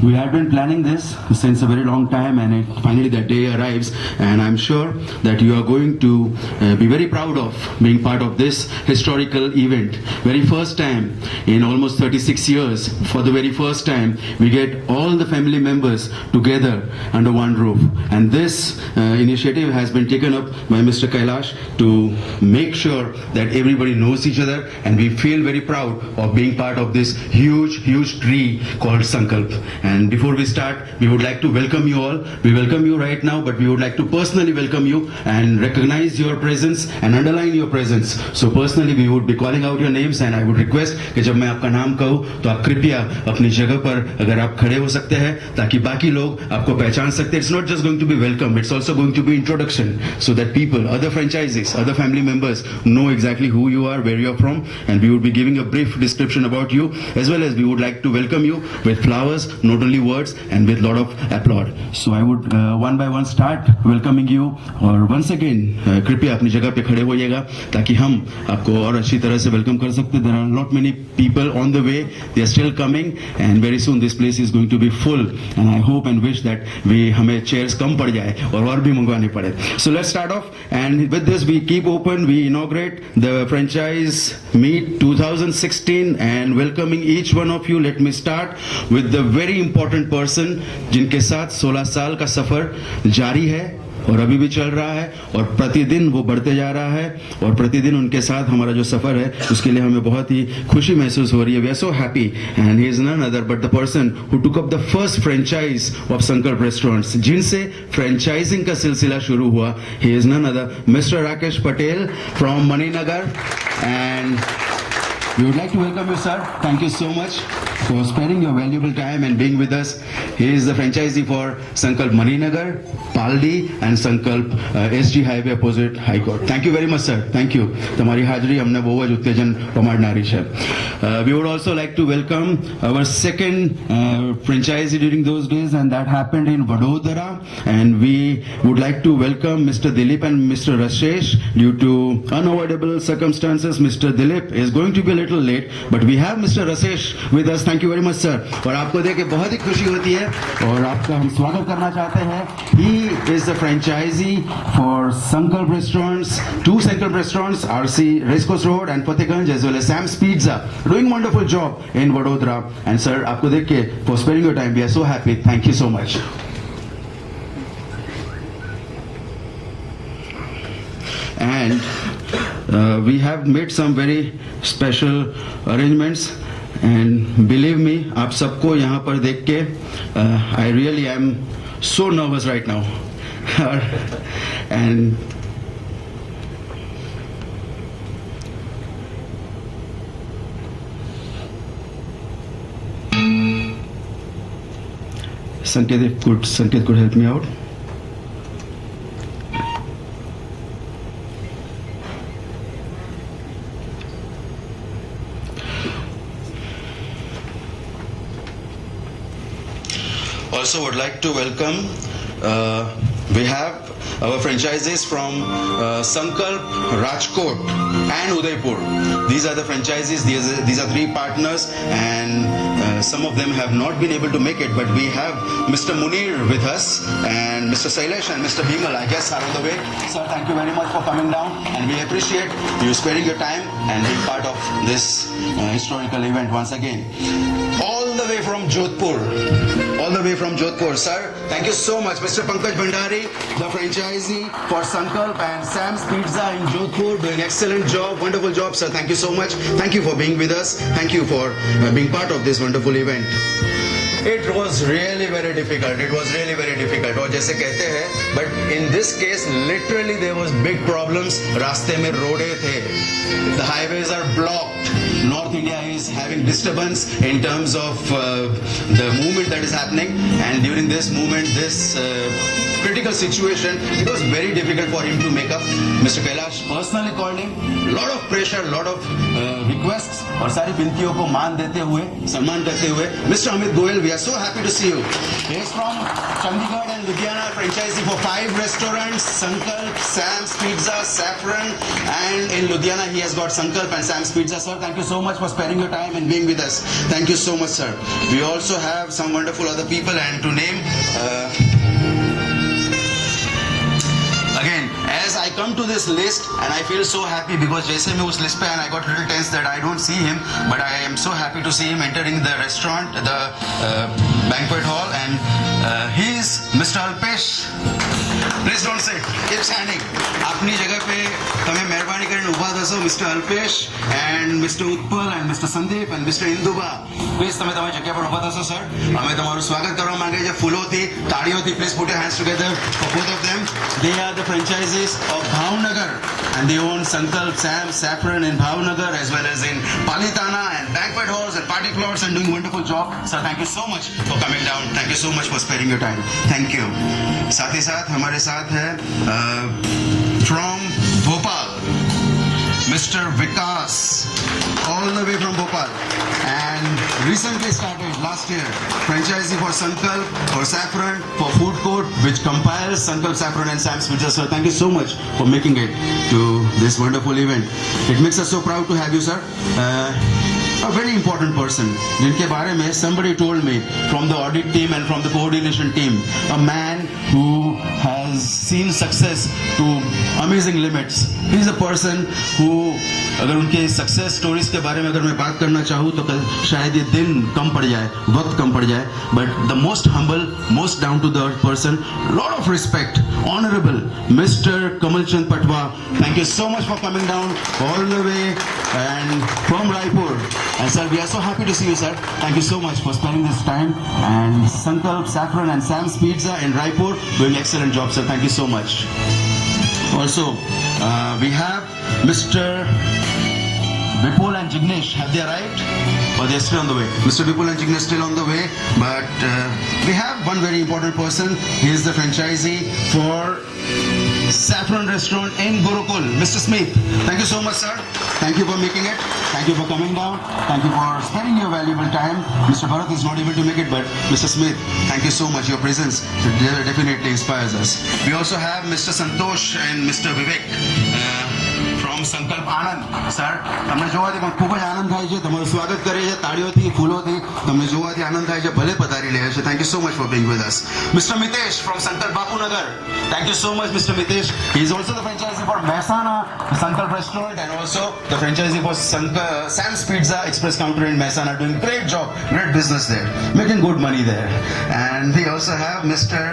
We had been planning this since a very long time, and finally that day arrives, and I'm sure that you are going to be very proud of being part of this historical event. Very first time in almost 36 years, for the very first time, we get all the family members together under one roof. And this initiative has been taken up by Mr. Kailash to make sure that everybody knows each other, and we feel very proud of being part of this huge tree called Sankalp. And before we start, we would like to welcome you all. We welcome you right now, but we would like to personally welcome you and recognize your presence and underline your presence. So personally, we would be calling out your names, and I would request कि जब मैं आपका नाम कहूँ तो आप कृपया अपनी जगह पर अगर आप खड़े हो सकते हैं ताकि बाकी लोग आपको पहचान सकते हैं. It's not just going to be welcome, it's also going to be introduction, so that people, other franchisees, other family members know exactly who you are, where you are from, and we would be giving a brief description about you, as well as we would like to welcome you with flowers, not only words, and with lot of applaud. So I would one by one start welcoming you, और once again कृपया अपनी जगह पे खड़े होइएगा ताकि हम आपको और अच्छी तरह से वेलकम कर सकते. There are not many people on the way, they are still coming, and very soon this place is going to be full, and I hope and wish that हमें chairs कम पड़ जाए और भी मंगवाने पड़े. So let's start off, and with this we keep open, we inaugurate the franchise meet 2016 and welcoming each one of you. Let me start with the very important person जिनके साथ 16 साल का सफर जारी है और अभी भी चल रहा है और प्रतिदिन वो बढ़ते जा रहा है, और प्रतिदिन उनके साथ हमारा जो सफर है उसके लिए हमें बहुत ही खुशी महसूस हो रही है. We are so happy, and he is none other but the person who took up the first franchise of Sankalp restaurants, जिनसे franchising का सिलसिला शुरू हुआ. He is none other Mr. Rakesh Patel from Maninagar, and we would like to welcome you, sir. Thank you so much for sparing your valuable time and being with us. He is the franchisee for Sankalp Maninagar, Paldi, and Sankalp SG Highway opposite High Court. Thank you very much, sir. Thank you. तुम्हारी हाजिरी हमने बहुत उत्तेजन पमाड़नारी है. We would also like to welcome our second franchisee during those days, and that happened in Vadodara. And we would like to welcome Mr. Dilip and Mr. Rashesh. Due to unavoidable circumstances, Mr. Dilip is going to be a little late, but we have Mr. Rashesh with us. Thank you very much, sir. और आपको देख के बहुत ही खुशी होती है और आपका हम स्वागत करना चाहते हैं. He is the franchisee for Sankalp restaurants, two Sankalp restaurants, RC Racecourse Road and Fatehganj, as well as Sam's Pizza, doing wonderful job in Vadodara. And sir, आपको देख के for sparing your time, we are so happy. Thank you so much. And we have made some very special arrangements, and believe me, आप सबको यहाँ पर देख के I really am so nervous right now. And Sanket could help me out. Also would like to welcome, we have our franchisees from Sankalp, Rajkot and Udaipur. These are the franchisees, these are three partners, and some of them have not been able to make it, but we have Mr. Munir with us, and Mr. Sailesh and Mr. Bimal, I guess, are on the way. Sir, thank you very much for coming down, and we appreciate you sparing your time and being part of this historical event once again. All the way from Jodhpur, sir, thank you so much. Mr. Pankaj Bhandari, the franchisee for Sankalp and Sam's Pizza in Jodhpur, doing excellent job, wonderful job, sir. Thank you so much. Thank you for being with us. Thank you for being part of this wonderful event. It was really very difficult. और जैसे कहते हैं, but in this case, literally there was big problems. रास्ते में रोडे थे. The highways are blocked. North India is having disturbance in terms of the movement that is happening, and during this movement, this critical situation, it was very difficult for him to make up. Mr. Kailash personally called him. Lot of pressure, we request और सारी विनतियों को मान देते हुए, सम्मान करते हुए, mister Amit Goyal, we are so happy to see you. He is from Chandigarh and Ludhiana, franchisee for 5 restaurants, Sankalp, Sam's Pizza, Saffron, and in Ludhiana he has got Sankalp and Sam's Pizza. Sir, thank you so much for sparing your time and being with us. Thank you so much, sir. We also have some wonderful other people, and to name again, as I come to this list, and I feel so happy because जैसे मैं उस list पे and I got little tense that I don't see him, but I am so happy to see him entering the restaurant, the banquet hall, and he is Mr. Alpesh. Please don't sit. Keep standing. अपनी जगह पे તમે મહેરબાની કરીને ઊભા થશો, Mr. Alpesh and Mr. Utpal and Mr. Sandeep and Mr. Induba. Please તમે તમારી જગ્યા પર ઊભા થશો, sir. અમે તમારું સ્વાગત કરવા માંગીએ છીએ ફૂલોથી, તાળીઓથી. Please put your hands together for both of them. They are the franchisees of Bhavnagar, and they own Sankalp, Sam, Saffron in Bhavnagar, as well as in Palitana and banquet halls and party plots, and doing wonderful job. Sir, thank you so much for coming down. Thank you so much for sparing your time. Thank you. साथ ही साथ हमारे साथ है from Bhopal, Mr. Vikas, all the way from Bhopal, and recently started last year franchisee for Sankalp, for Saffron, for food court, which compiles Sankalp, Saffron and Sam's Pizza. Sir, thank you so much for making it to this wonderful event. It makes us so proud to have you, sir. A very important person जिनके बारे में somebody told me from the audit team and from the coordination team, a man who has seen success to amazing limits. He is a person who, अगर उनके success stories के बारे में अगर मैं बात करना चाहूँ तो शायद ये दिन कम पड़ जाए, वक्त कम पड़ जाए, but the most humble, most down to the earth person, lot of respect, honorable Mr. Kamalchand Patwa. Thank you so much for coming down all the way and from Raipur. And sir, we are so happy to see you, sir. Thank you so much for spending this time. And Sankalp, Saffron and Sam's Pizza in Raipur doing excellent job, sir. Thank you so much. Also, we have Mr. Vipul and Jignesh. Have they arrived? Or they're still on the way? Mr. Vipul and Jignesh still on the way. But we have one very important person. He is the franchisee for Saffron restaurant in Gurukul, Mr. Smith. Thank you so much, sir. Thank you for making it. Thank you for coming down. Thank you for spending your valuable time. Mr. Bharat is not able to make it, but Mr. Smith, thank you so much. Your presence definitely inspires us. We also have Mr. Santosh and Mr. Vivek from Sankalp Anand. Sir, તમને જોવાથી પણ ખૂબ જ આનંદ થાય છે, તમારું સ્વાગત કરે છે તાળીઓથી, ફૂલોથી, તમને જોવાથી આનંદ થાય છે, ભલે પધારી લે છે. Thank you so much for being with us. Mr. Mitesh from Sankalp Bapunagar. Thank you so much, Mr. Mitesh. He is also the franchisee for Mehsana Sankalp restaurant and also the franchisee for Sam's Pizza Express Counter in Mehsana, doing great job, great business there, making good money there. And we also have Mr.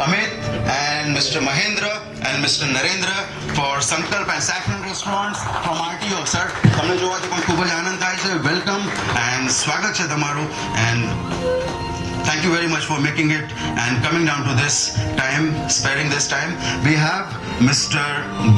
Amit and Mr. Mahendra and Mr. Narendra for Sankalp and Saffron restaurants from RTO. Sir, તમને જોવાથી પણ ખૂબ જ આનંદ થાય છે. Welcome and સ્વાગત છે તમારું. And thank you very much for making it and coming down to this time, sparing this time. We have Mr.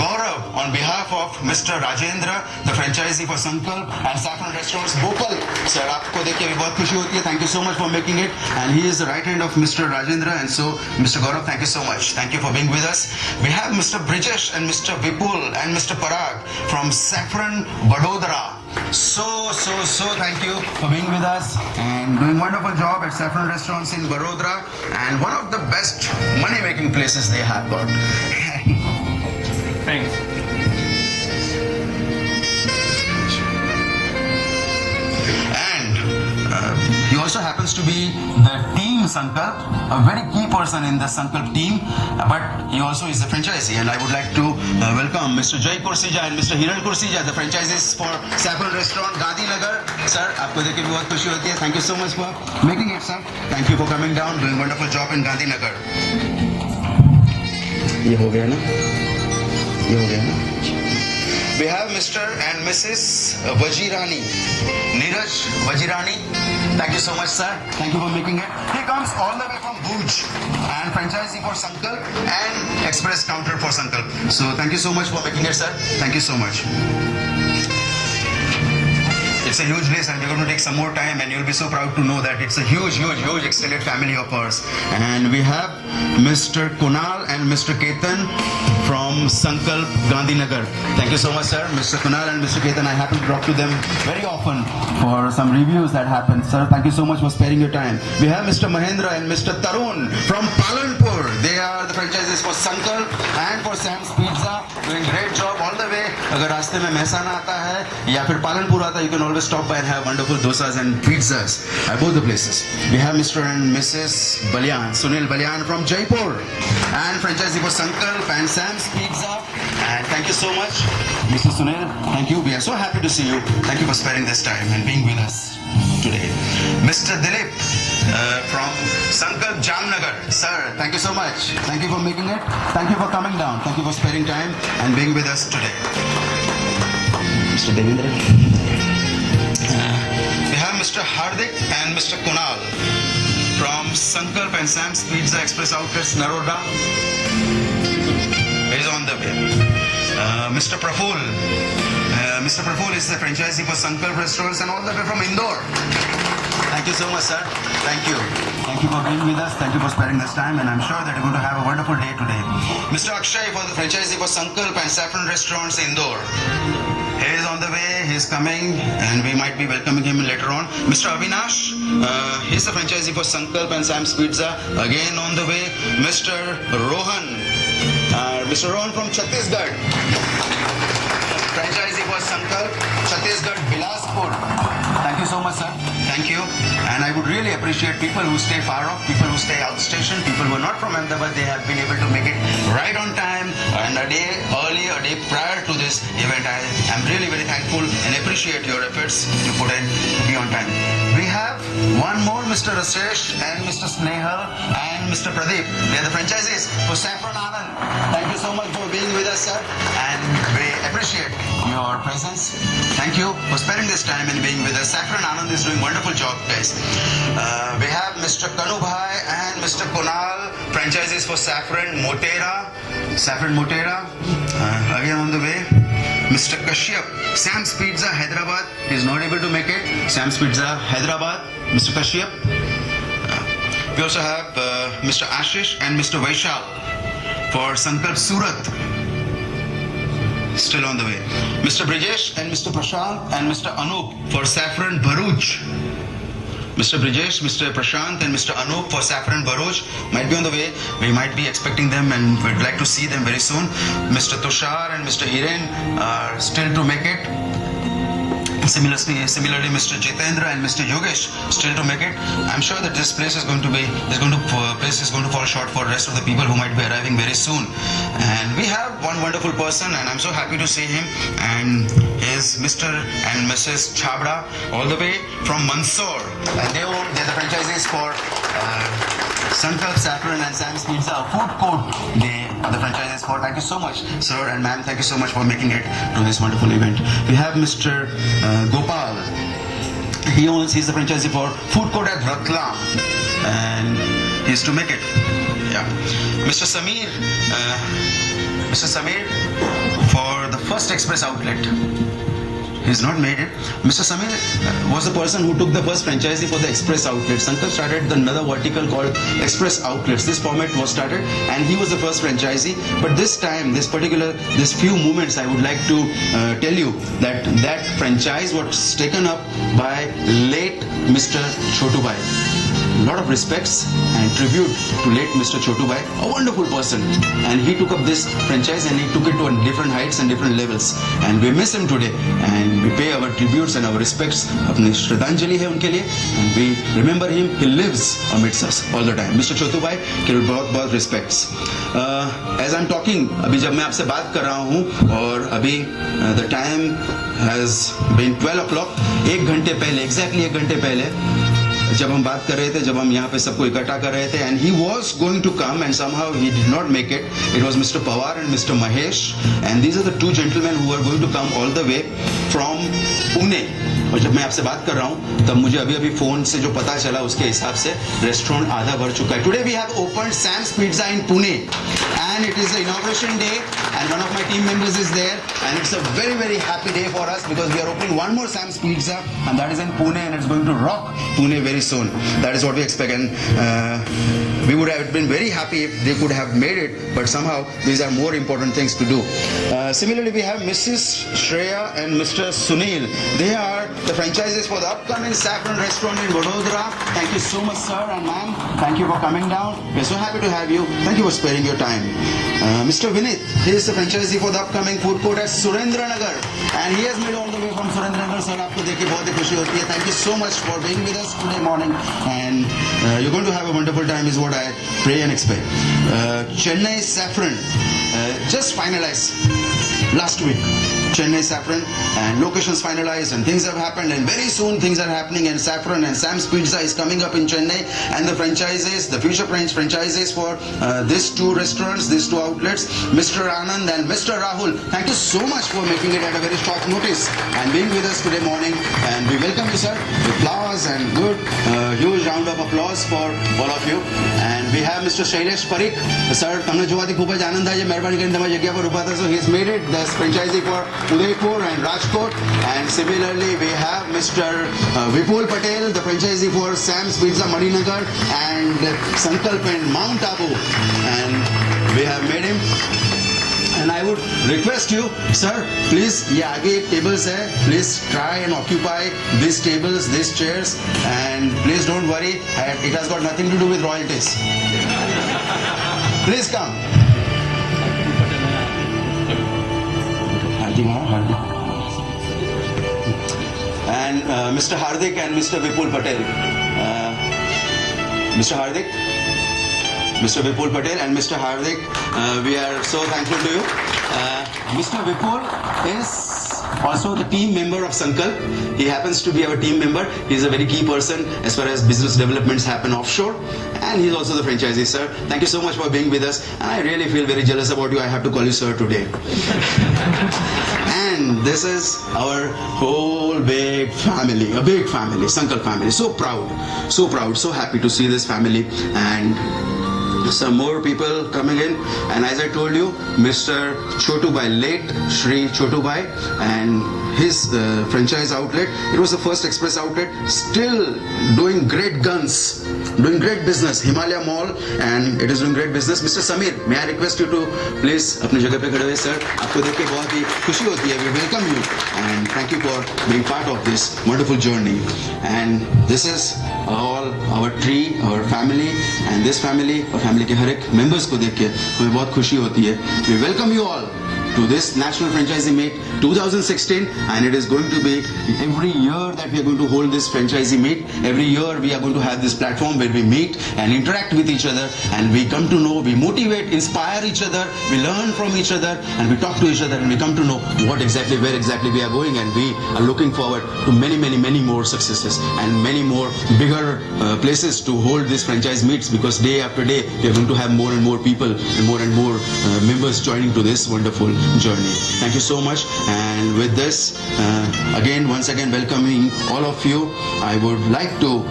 Gaurav on behalf of Mr. Rajendra, the franchisee for Sankalp and Saffron Restaurants, Bhopal. Sir, आपको देख के भी बहुत खुशी होती है. Thank you so much for making it. And he is the right hand of Mr. Rajendra. And so, Mr. Gaurav, thank you so much. Thank you for being with us. We have Mr. Brijesh and Mr. Vipul and Mr. Parag from Saffron, Vadodara. So thank you for being with us and doing wonderful job at Saffron Restaurants in Vadodara, and one of the best money-making places they have got. Thanks. And he also happens to be the team Sankalp, a very key person in the Sankalp team, but he also is the franchisee. And I would like to welcome Mr. Jay Kursija and Mr. Hiran Kursija, the franchisees for Saffron Restaurant, Gandhinagar. Sir, आपको देख के भी बहुत खुशी होती है. Thank you so much for making it, sir. Thank you for coming down, doing wonderful job in Gandhinagar. ये हो गया ना? We have Mr. and Mrs. Vajirani, Neeraj Vajirani. Thank you so much, sir. Thank you for making it. He comes all the way from Bhuj and franchisee for Sankalp and express counter for Sankalp. So thank you so much for making it, sir. Thank you so much. It's a huge list and we're going to take some more time and you'll be so proud to know that it's a huge extended family of ours. And we have Mr. Kunal and Mr. Ketan from Sankalp, Gandhinagar. Thank you so much, sir. Mr. Kunal and Mr. Ketan, I happen to talk to them very often for some reviews that happen. Sir, thank you so much for sparing your time. We have Mr. Mahendra and Mr. Tarun from Palanpur. They are the franchises for Sankalp and for Sam's Pizza. Doing great job all the way. अगर रास्ते में महसाना आता है या फिर पालनपुर आता है, you can always stop by and have wonderful dosas and pizzas at both the places. We have Mr. and Mrs. Balyan, Sunil Balyan from Jaipur, and franchisee for Sankalp and Sam's Pizza. And thank you so much, Mr. Sunil. Thank you. We are so happy to see you. Thank you for sparing this time and being with us today. Mr. Dilip from Sankalp Jamnagar. Sir, thank you so much. Thank you for making it. Thank you for coming down. Thank you for sparing time and being with us today. Mr. Devendra. We have Mr. Hardik and Mr. Kunal from Sankalp and Sam's Pizza Express Outlets, Naroda. Is on the way. Mr. Praful. Mr. Praful is the franchisee for Sankalp restaurants and all the way from Indore. Thank you so much, sir. Thank you. Thank you for being with us. Thank you for sparing this time, and I'm sure that you're going to have a wonderful day today. Mr. Akshay for the franchisee for Sankalp and Saffron restaurants, Indore. He is on the way. He is coming, and we might be welcoming him later on. Mr. Avinash, he's the franchisee for Sankalp and Sam's Pizza. Again on the way. Mr. Rohan. Mr. Rohan from Chhattisgarh. Franchisee for Sankalp, Chhattisgarh, Bilaspur. Thank you so much, sir. Thank you. And I would really appreciate people who stay far off, people who stay outstation, people who are not from Ahmedabad. They have been able to make it right on time and a day early, a day prior to this event. I am really very thankful and appreciate your efforts you put in to be on time. We have one more, Mr. Rasesh and Mr. Snehal and Mr. Pradeep. They are the franchisees for Saffron Anand. Thank you so much for being with us, sir. And we appreciate your presence. Thank you for spending this time and being with us. Saffron Anand is doing wonderful job, guys. We have Mr. Kanubhai and Mr. Kunal, franchises for Saffron Motera. Saffron Motera, again on the way. Mr. Kashyap, Sam's Pizza, Hyderabad. He is not able to make it. Sam's Pizza, Hyderabad. Mr. Kashyap. We also have Mr. Ashish and Mr. Vaishal for Sankalp Surat. Still on the way. Mr. Brijesh and Mr. Prashant and Mr. Anup for Saffron Bharuch. Mr. Brijesh, Mr. Prashant and Mr. Anup for Saffron Bharuch might be on the way. We might be expecting them and we'd like to see them very soon. Mr. Tushar and Mr. Hiren are still to make it. Similarly, Mr. Jitendra and Mr. Yogesh still to make it. I'm sure that this place is going to fall short for the rest of the people who might be arriving very soon. And we have one wonderful person, and I'm so happy to see him. And is Mr. and Mrs. Chabra, all the way from Mandsaur, and they're the franchisees for Sankalp, Saffron and Sam's Pizza, a food court. They are the franchises for. Thank you so much, sir and ma'am. Thank you so much for making it to this wonderful event. We have Mr. Gopal. He's the franchisee for food court at Ratlam, and he's to make it. Yeah. Mr. Samir for the first express outlet. He's not made it. Mr. Samir was the person who took the first franchisee for the express outlet. Sankalp started another vertical called express outlets. This format was started and he was the first franchisee. But this time, this few moments, I would like to tell you that franchise was taken up by late Mr. Chotubai. A lot of respects and tribute to late Mr. Chotubai, a wonderful person, and he took up this franchise and he took it to different heights and different levels, and we miss him today and we pay our tributes and our respects. अपनी श्रद्धांजलि है उनके लिए, and we remember him. He lives amidst us all the time. Mr. Chotubai के बहुत respects. As I'm talking, अभी जब मैं आपसे बात कर रहा हूँ और अभी the time has been 12 o'clock, एक घंटे पहले, exactly एक घंटे पहले जब हम बात कर रहे थे, जब हम यहाँ पे सबको इकट्ठा कर रहे थे, and he was going to come and somehow he did not make it. It was Mr. Pawar and Mr. Mahesh, and these are the two gentlemen who are going to come all the way from Pune. और जब मैं आपसे बात कर रहा हूँ तब मुझे अभी फ़ोन से जो पता चला उसके हिसाब से रेस्टोरेंट आधा भर चुका है. Today we have opened Sam's pizza in Pune and it is the inauguration day and one of my team members is there and it's a very happy day for us because we are opening one more Sam's Pizza and that is in Pune and it's going to rock Pune very soon. That is what we expect and we would have been very happy if they could have made it, but somehow these are more important things to do. Similarly, we have Mrs. Shreya and Mr. Sunil. They are the franchises for the upcoming Saffron restaurant in Vadodara. Thank you so much, sir and ma'am. Thank you for coming down. We're so happy to have you. Thank you for sparing your time. Mr. Vinit, he is the franchisee for the upcoming food court at Surendra Nagar, and he has made all the way from Surendra Nagar. Sir, आपको देख के बहुत ही खुशी होती है. Thank you so much for being with us today morning, and you're going to have a wonderful time, is what I pray and expect. Chennai Saffron just finalized last week. Chennai Saffron and locations finalized and things have happened and very soon things are happening and Saffron and Sam's Pizza is coming up in Chennai and the franchises, the future franchises for these two restaurants, these two outlets, Mr. Anand and Mr. Rahul. Thank you so much for making it at a very short notice and being with us today morning, and we welcome you, sir, with flowers and good huge round of applause for all of you. And we have Mr. Shailesh Parikh. Sir, તમને જોવાથી ખૂબ જ આનંદ થાય છે. મહેરબાની કરીને તમારી જગ્યા પર ઊભા થશો. He has made it the franchisee for Udaipur and Rajkot, and similarly we have Mr. Vipul Patel, the franchisee for Sam's Pizza Madinagar and Sankalp and Mount Abu, and we have made him. And I would request you, sir, please, ये आगे एक tables है, please try and occupy these tables, these chairs, and please don't worry, it has got nothing to do with royalties. Please come. And Mr. Hardik and Mr. Vipul Patel. Mr. Hardik, Mr. Vipul Patel and Mr. Hardik, we are so thankful to you. Mr. Vipul is also the team member of Sankalp. He happens to be our team member. He is a very key person as far as business developments happen offshore, and he is also the franchisee, sir. Thank you so much for being with us, and I really feel very jealous about you. I have to call you sir today. And this is our whole big family, a big family, Sankalp family. So proud, so happy to see this family, and some more people coming in. And as I told you, Mr. Chotubai, late Shri Chotubai, and his franchise outlet, it was the first express outlet, still doing great guns, doing great business, Himalaya Mall, and it is doing great business. Mr. Samir, may I request you to please अपनी जगह पे खड़े हुए, sir. आपको देख के बहुत ही खुशी होती है. We welcome you and thank you for being part of this wonderful journey. And this is all our tree, our family, and this family और family के हर एक members को देख के हमें बहुत खुशी होती है. We welcome you all to this National Franchisee Meet 2016, and it is going to be every year that we are going to hold this franchisee meet. Every year we are going to have this platform where we meet and interact with each other, and we come to know, we motivate, inspire each other, we learn from each other, and we talk to each other, and we come to know where exactly we are going, and we are looking forward to many more successes and many more bigger places to hold these franchise meets, because day after day we are going to have more and more people and more members joining to this wonderful journey. Thank you so much. And with this, once again welcoming all of you, I would like to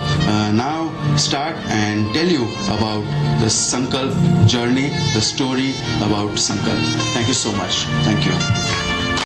now start and tell you about the Sankalp journey, the story about Sankalp. Thank you so much. Thank you.